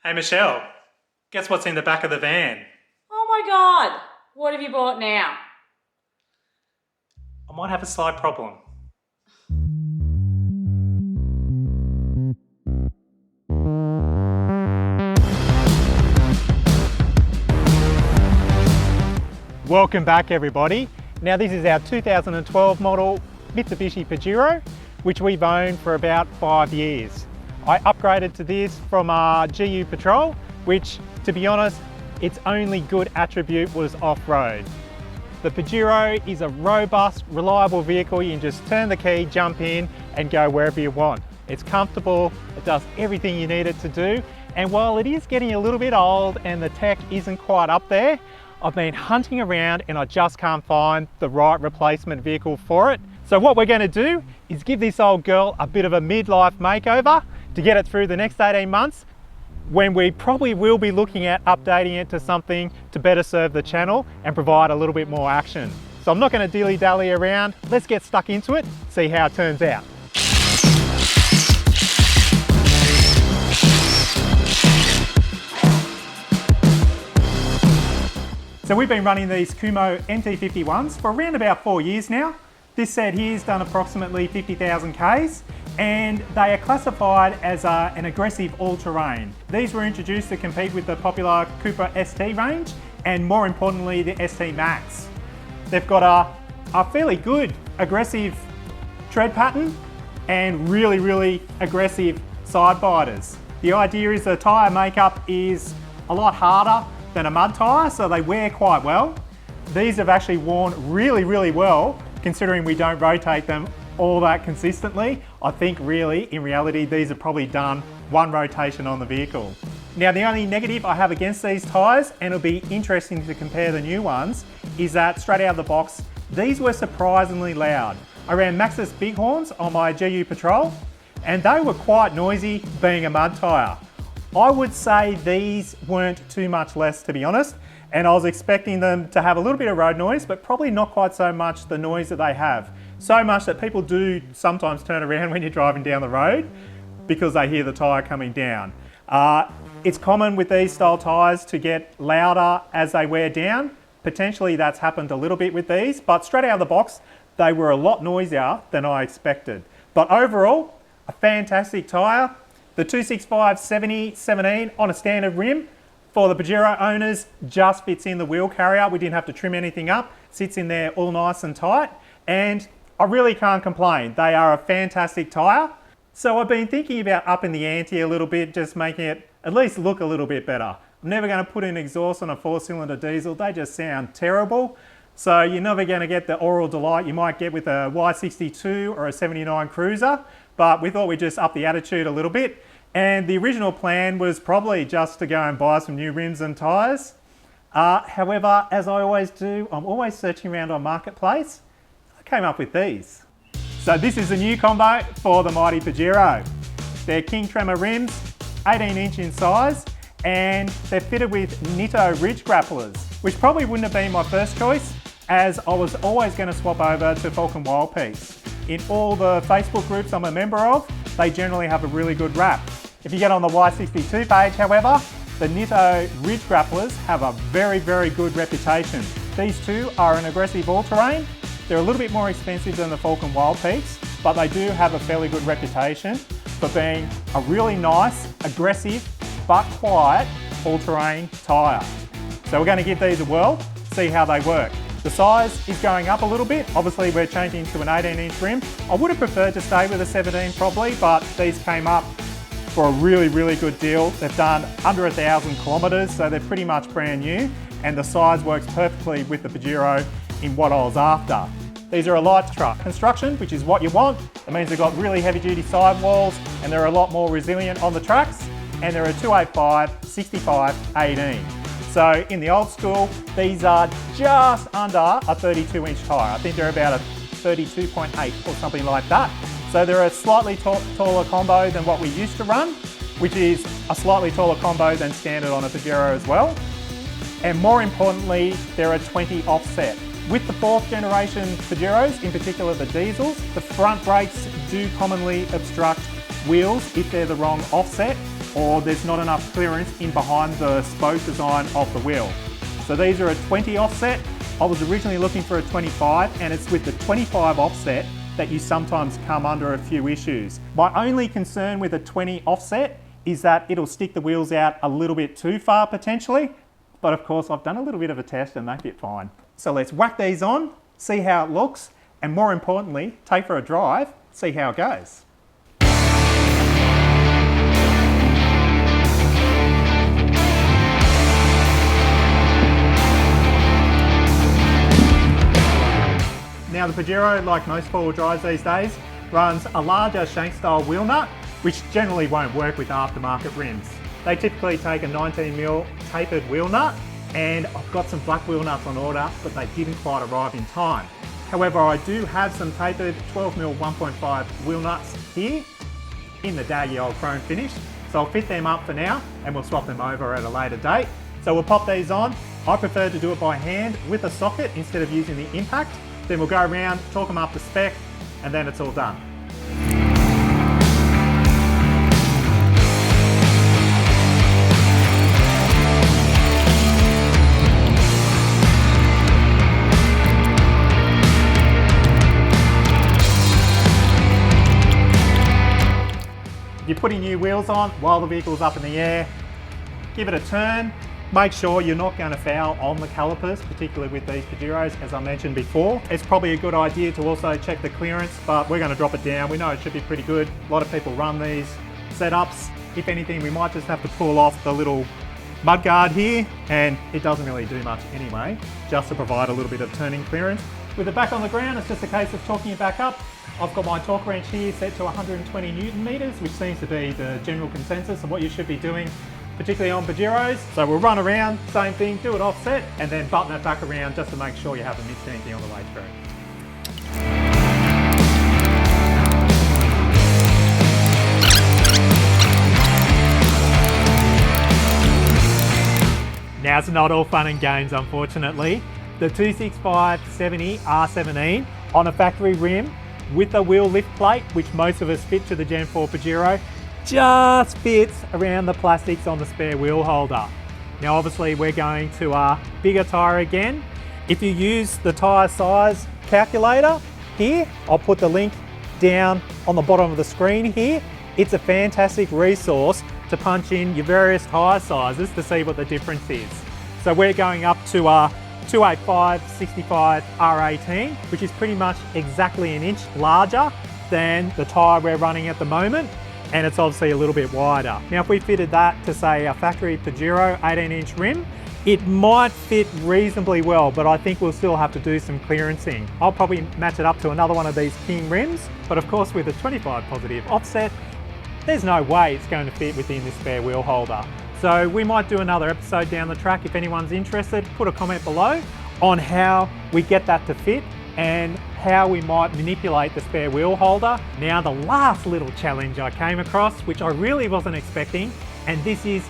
Hey Michelle, guess what's in the back of the van? Oh my God, what have you bought now? I might have a slight problem. Welcome back everybody. Now this is our 2012 model Mitsubishi Pajero, which we've owned for about 5 years. I upgraded to this from our GU Patrol, which to be honest, its only good attribute was off-road. The Pajero is a robust, reliable vehicle. You can just turn the key, jump in and go wherever you want. It's comfortable, it does everything you need it to do. And while it is getting a little bit old and the tech isn't quite up there, I've been hunting around and I just can't find the right replacement vehicle for it. So what we're going to do is give this old girl a bit of a midlife makeover to get it through the next 18 months when we probably will be looking at updating it to something to better serve the channel and provide a little bit more action. So I'm not going to dilly-dally around, let's get stuck into it, see how it turns out. So we've been running these Kumo MT51s for around about 4 years now. This set here has done approximately 50,000 Ks and they are classified as an aggressive all-terrain. These were introduced to compete with the popular Cooper ST range and more importantly the ST Max. They've got a fairly good aggressive tread pattern and really aggressive side biters. The idea is the tyre makeup is a lot harder than a mud tyre, so they wear quite well. These have actually worn really well, considering we don't rotate them all that consistently. I think really, in reality, these have probably done one rotation on the vehicle. Now the only negative I have against these tyres, and it'll be interesting to compare the new ones, is that straight out of the box, these were surprisingly loud. I ran Maxxis Bighorns on my GU Patrol, and they were quite noisy being a mud tyre. I would say these weren't too much less, to be honest, and I was expecting them to have a little bit of road noise, but probably not quite so much the noise that they have. So much that people do sometimes turn around when you're driving down the road because they hear the tyre coming down. It's common with these style tyres to get louder as they wear down. Potentially that's happened a little bit with these, but straight out of the box, they were a lot noisier than I expected. But overall, a fantastic tyre. The 265/70/17 on a standard rim for the Pajero owners just fits in the wheel carrier. We didn't have to trim anything up. Sits in there all nice and tight. And I really can't complain. They are a fantastic tyre. So I've been thinking about upping the ante a little bit, just making it at least look a little bit better. I'm never going to put in exhaust on a 4-cylinder diesel. They just sound terrible. So you're never going to get the oral delight you might get with a Y62 or a 79 Cruiser. But we thought we'd just up the attitude a little bit. And the original plan was probably just to go and buy some new rims and tyres. However, as I always do, I'm always searching around on Marketplace. I came up with these. So this is a new combo for the mighty Pajero. They're King Tremor rims, 18-inch in size, and they're fitted with Nitto ridge grapplers, which probably wouldn't have been my first choice, as I was always going to swap over to Falcon Wild Peaks. In all the Facebook groups I'm a member of, they generally have a really good rap. If you get on the Y62 page, however, the Nitto ridge grapplers have a very good reputation. These two are an aggressive all-terrain. They're a little bit more expensive than the Falcon Wild Peaks, but they do have a fairly good reputation for being a really nice, aggressive, but quiet all-terrain tyre. So we're going to give these a whirl, see how they work. The size is going up a little bit. Obviously we're changing to an 18-inch rim. I would have preferred to stay with a 17 probably, but these came up for a really good deal. They've done under 1,000 kilometres, so they're pretty much brand new, and the size works perfectly with the Pajero in what I was after. These are a light truck construction, which is what you want. It means they've got really heavy-duty sidewalls, and they're a lot more resilient on the tracks, and they're a 285/65/18. So in the old school, these are just under a 32-inch tyre. I think they're about a 32.8 or something like that. So they're a slightly taller combo than what we used to run, which is a slightly taller combo than standard on a Pajero as well. And more importantly, they're a 20 offset. With the 4th generation Pajeros, in particular the diesels, the front brakes do commonly obstruct wheels if they're the wrong offset. or there's not enough clearance in behind the spoke design of the wheel. So these are a 20 offset. I was originally looking for a 25, and it's with the 25 offset that you sometimes come under a few issues. My only concern with a 20 offset is that it'll stick the wheels out a little bit too far potentially, but of course I've done a little bit of a test and they fit fine. So let's whack these on, see how it looks, and more importantly, take for a drive, see how it goes. Now the Pajero, like most four-wheel drives these days, runs a larger shank style wheel nut, which generally won't work with aftermarket rims. They typically take a 19mm tapered wheel nut, and I've got some black wheel nuts on order, but they didn't quite arrive in time. However, I do have some tapered 12mm 1.5 wheel nuts here in the daggy old chrome finish, so I'll fit them up for now and we'll swap them over at a later date. So we'll pop these on. I prefer to do it by hand with a socket instead of using the impact. Then we'll go around, torque them up to spec, and then it's all done. You're putting new wheels on while the vehicle's up in the air. Give it a turn. Make sure you're not going to foul on the calipers, particularly with these Pajeros, as I mentioned before. It's probably a good idea to also check the clearance, but we're going to drop it down. We know it should be pretty good. A lot of people run these setups. If anything, we might just have to pull off the little mudguard here, and it doesn't really do much anyway, just to provide a little bit of turning clearance. With it back on the ground, it's just a case of torquing it back up. I've got my torque wrench here set to 120 Newton meters, which seems to be the general consensus of what you should be doing, particularly on Pajeros. So we'll run around, same thing, do it offset, and then button it back around just to make sure you haven't missed anything on the way through. Now it's not all fun and games, unfortunately. The 265/70 R17 on a factory rim with a wheel lift plate, which most of us fit to the Gen 4 Pajero, just fits around the plastics on the spare wheel holder. Now obviously we're going to a bigger tyre again. If you use the tyre size calculator here, I'll put the link down on the bottom of the screen here. It's a fantastic resource to punch in your various tyre sizes to see what the difference is. So we're going up to a 285/65 R18, which is pretty much exactly an inch larger than the tyre we're running at the moment, and it's obviously a little bit wider. Now if we fitted that to say a factory Pajero 18-inch rim, it might fit reasonably well, but I think we'll still have to do some clearancing. I'll probably match it up to another one of these King rims, but of course with a 25 positive offset, there's no way it's going to fit within this spare wheel holder. So we might do another episode down the track. If anyone's interested, put a comment below on how we get that to fit and how we might manipulate the spare wheel holder. Now the last little challenge I came across, which I really wasn't expecting, and this is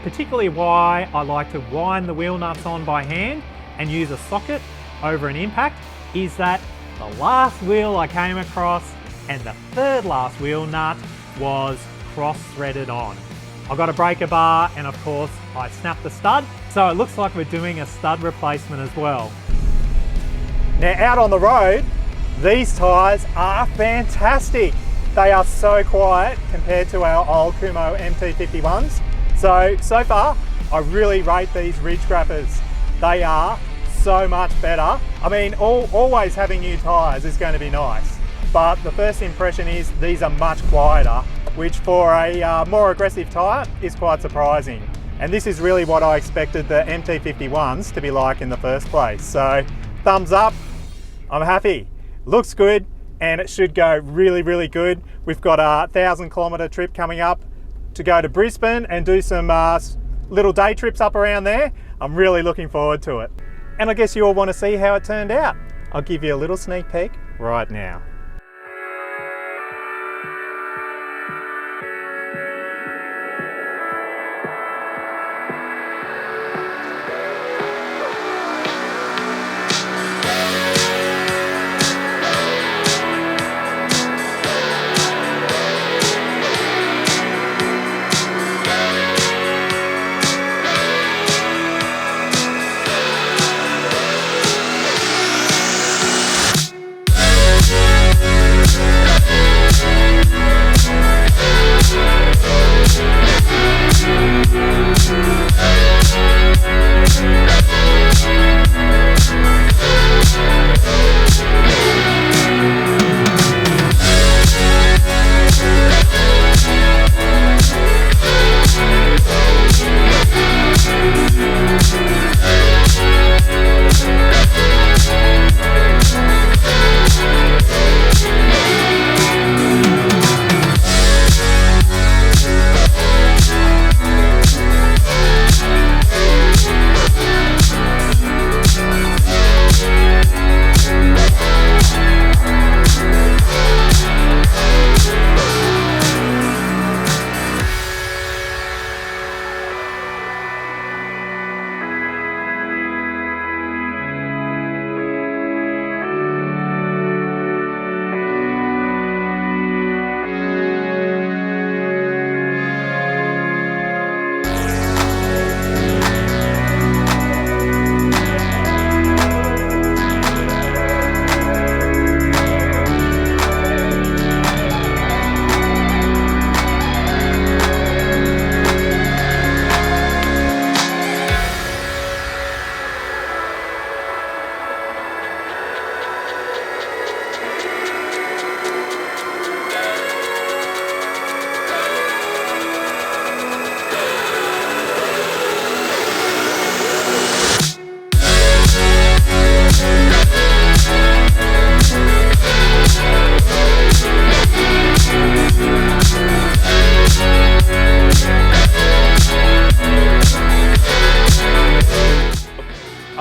particularly why I like to wind the wheel nuts on by hand and use a socket over an impact, is that the last wheel I came across and the third last wheel nut was cross-threaded on. I got a breaker bar and of course I snapped the stud, so it looks like we're doing a stud replacement as well. Now out on the road, these tyres are fantastic. They are so quiet compared to our old Kumo MT51s. So far, I really rate these ridge grappers. They are so much better. I mean, always having new tyres is going to be nice, but the first impression is these are much quieter, which for a more aggressive tyre is quite surprising. And this is really what I expected the MT51s to be like in the first place. So thumbs up, I'm happy. Looks good and it should go really, really good. We've got a 1,000-kilometre trip coming up to go to Brisbane and do some little day trips up around there. I'm really looking forward to it. And I guess you all want to see how it turned out. I'll give you a little sneak peek right now.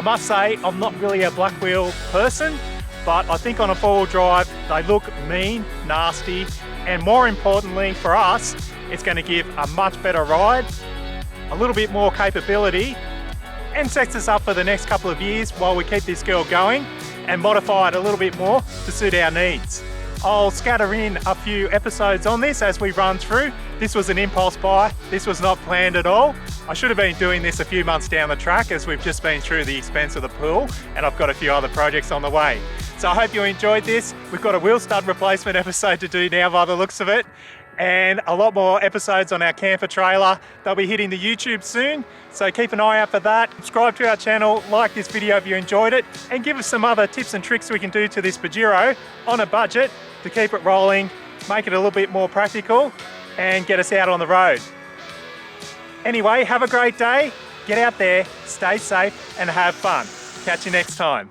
I must say, I'm not really a black wheel person, but I think on a four-wheel drive, they look mean, nasty, and more importantly for us, it's going to give a much better ride, a little bit more capability, and sets us up for the next couple of years while we keep this girl going and modify it a little bit more to suit our needs. I'll scatter in a few episodes on this as we run through. This was an impulse buy. This was not planned at all. I should have been doing this a few months down the track as we've just been through the expense of the pool, and I've got a few other projects on the way. So I hope you enjoyed this. We've got a wheel stud replacement episode to do now by the looks of it, and a lot more episodes on our camper trailer. They'll be hitting the YouTube soon, so keep an eye out for that. Subscribe to our channel, like this video if you enjoyed it, and give us some other tips and tricks we can do to this Pajero on a budget to keep it rolling, make it a little bit more practical, and get us out on the road. Anyway, have a great day, get out there, stay safe, and have fun. Catch you next time.